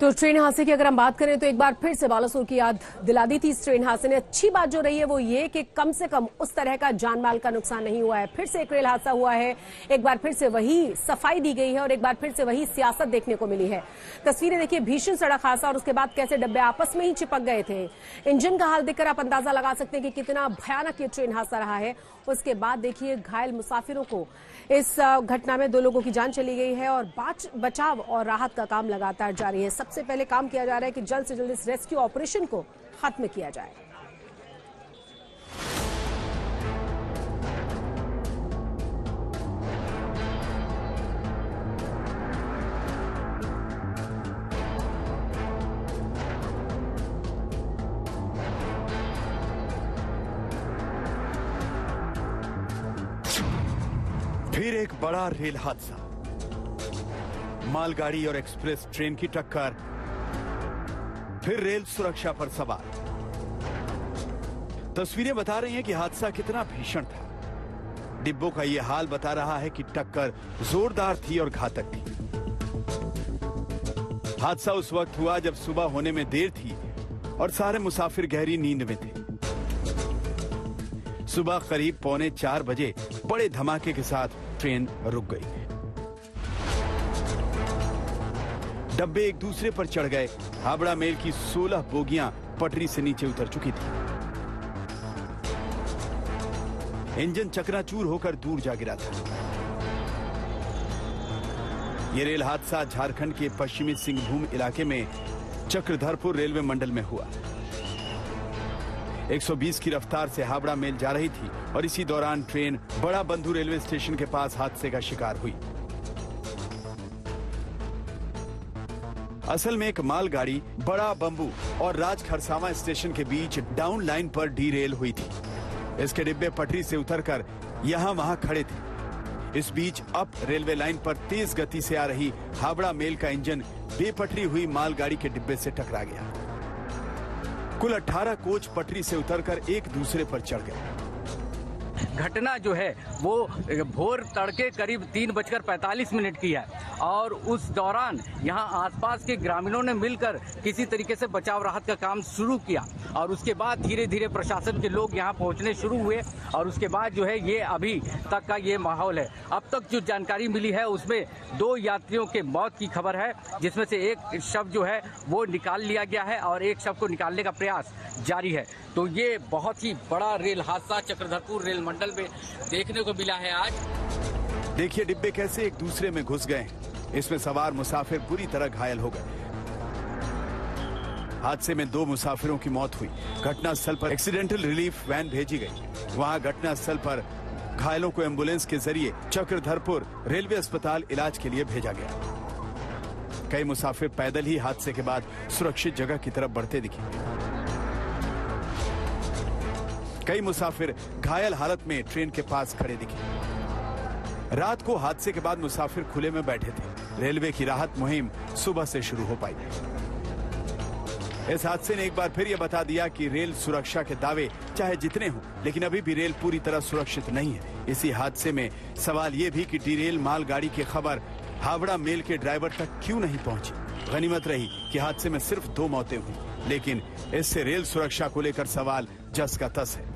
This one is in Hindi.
तो ट्रेन हादसे की अगर हम बात करें तो एक बार फिर से बालासोर की याद दिला दी थी इस ट्रेन हादसे ने। अच्छी बात जो रही है वो ये कि कम से कम उस तरह का जान माल का नुकसान नहीं हुआ है। फिर से एक रेल हादसा हुआ है, एक बार फिर से वही सफाई दी गई है और एक बार फिर से वही सियासत देखने को मिली है। तस्वीरें देखिए, भीषण सड़क हादसा और उसके बाद कैसे डब्बे आपस में ही चिपक गए थे। इंजन का हाल देखकर आप अंदाजा लगा सकते हैं कि कितना भयानक ये ट्रेन हादसा रहा है। उसके बाद देखिए घायल मुसाफिरों को, इस घटना में 2 लोगों की जान चली गई है और बचाव और राहत का काम लगातार जारी है। सबसे पहले काम किया जा रहा है कि जल्द से जल्द इस रेस्क्यू ऑपरेशन को खत्म किया जाए। फिर एक बड़ा रेल हादसा, मालगाड़ी और एक्सप्रेस ट्रेन की टक्कर, फिर रेल सुरक्षा पर सवाल। तस्वीरें बता रही हैं कि हादसा कितना भीषण था। डिब्बों का यह हाल बता रहा है कि टक्कर जोरदार थी और घातक थी। हादसा उस वक्त हुआ जब सुबह होने में देर थी और सारे मुसाफिर गहरी नींद में थे। सुबह करीब 3:45 बजे बड़े धमाके के साथ ट्रेन रुक गई। डब्बे एक दूसरे पर चढ़ गए। हावड़ा मेल की 16 बोगियां पटरी से नीचे उतर चुकी थी। इंजन चकनाचूर होकर दूर जा गिरा था। यह रेल हादसा झारखंड के पश्चिमी सिंहभूम इलाके में चक्रधरपुर रेलवे मंडल में हुआ। 120 की रफ्तार से हावड़ा मेल जा रही थी और इसी दौरान ट्रेन बड़ा बंधु रेलवे स्टेशन के पास हादसे का शिकार हुई। असल में एक मालगाड़ी बड़ा बंबू और राज खरसावा स्टेशन के बीच डाउन लाइन पर डीरेल हुई थी। इसके डिब्बे पटरी से उतरकर यहां वहां खड़े थे। इस बीच अप रेलवे लाइन पर तेज गति से आ रही हावड़ा मेल का इंजन बेपटरी हुई मालगाड़ी के डिब्बे से टकरा गया। कुल 18 कोच पटरी से उतरकर एक दूसरे पर चढ़ गए। घटना जो है वो भोर तड़के करीब 3:45 की है और उस दौरान यहां आसपास के ग्रामीणों ने मिलकर किसी तरीके से बचाव राहत का काम शुरू किया और उसके बाद धीरे धीरे प्रशासन के लोग यहां पहुंचने शुरू हुए और उसके बाद जो है ये अभी तक का ये माहौल है। अब तक जो जानकारी मिली है उसमें 2 यात्रियों के मौत की खबर है, जिसमें से एक शव जो है वो निकाल लिया गया है और एक शव को निकालने का प्रयास जारी है। तो ये बहुत ही बड़ा रेल हादसा चक्रधरपुर रेल मंडल में देखने को मिला है आज। देखिए डिब्बे कैसे एक दूसरे में घुस गए। इसमें सवार मुसाफिर बुरी तरह घायल हो गए। हादसे में 2 मुसाफिरों की मौत हुई। घटनास्थल पर एक्सीडेंटल रिलीफ वैन भेजी गई। वहां घटनास्थल पर घायलों को एम्बुलेंस के जरिए चक्रधरपुर रेलवे अस्पताल इलाज के लिए भेजा गया। कई मुसाफिर पैदल ही हादसे के बाद सुरक्षित जगह की तरफ बढ़ते दिखे। कई मुसाफिर घायल हालत में ट्रेन के पास खड़े दिखे। रात को हादसे के बाद मुसाफिर खुले में बैठे थे। रेलवे की राहत मुहिम सुबह से शुरू हो पाई। इस हादसे ने एक बार फिर यह बता दिया कि रेल सुरक्षा के दावे चाहे जितने हों, लेकिन अभी भी रेल पूरी तरह सुरक्षित नहीं है। इसी हादसे में सवाल यह भी कि डीरेल मालगाड़ी की खबर हावड़ा मेल के ड्राइवर तक क्यों नहीं पहुंची। गनीमत रही कि हादसे में सिर्फ 2 मौतें हुई, लेकिन इससे रेल सुरक्षा को लेकर सवाल जस का तस है।